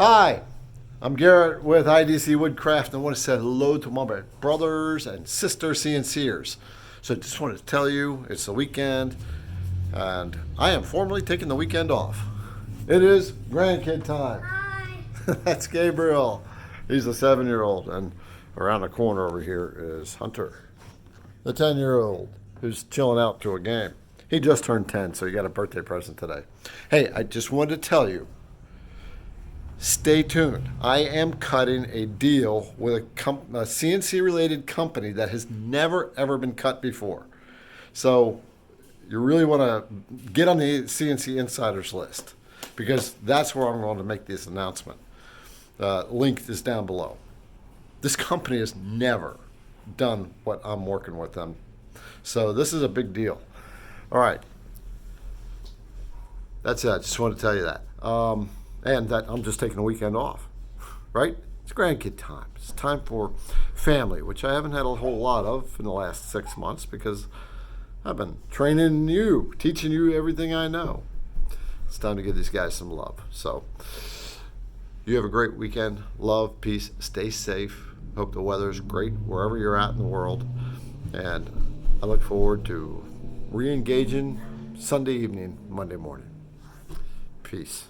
Hi, I'm Garrett with IDC Woodcraft, and I want to say hello to my brothers and sisters CNC'ers. So just wanted to tell you it's the weekend, and I am formally taking the weekend off. It is grandkid time. Hi. That's Gabriel. He's a 7-year-old, and around the corner over here is Hunter, the 10-year-old, who's chilling out to a game. He just turned 10, so he got a birthday present today. Hey, I just wanted to tell you, stay tuned. I am cutting a deal with a CNC-related company that has never, ever been cut before. So you really want to get on the CNC Insiders list, because that's where I'm going to make this announcement. Link is down below. This company has never done what I'm working with them. So this is a big deal. All right. That's it. I just wanted to tell you that. And that I'm just taking a weekend off, right? It's grandkid time. It's time for family, which I haven't had a whole lot of in the last 6 months because I've been training you, teaching you everything I know. It's time to give these guys some love. So you have a great weekend. Love, peace, stay safe. Hope the weather's great wherever you're at in the world. And I look forward to re-engaging Sunday evening, Monday morning. Peace.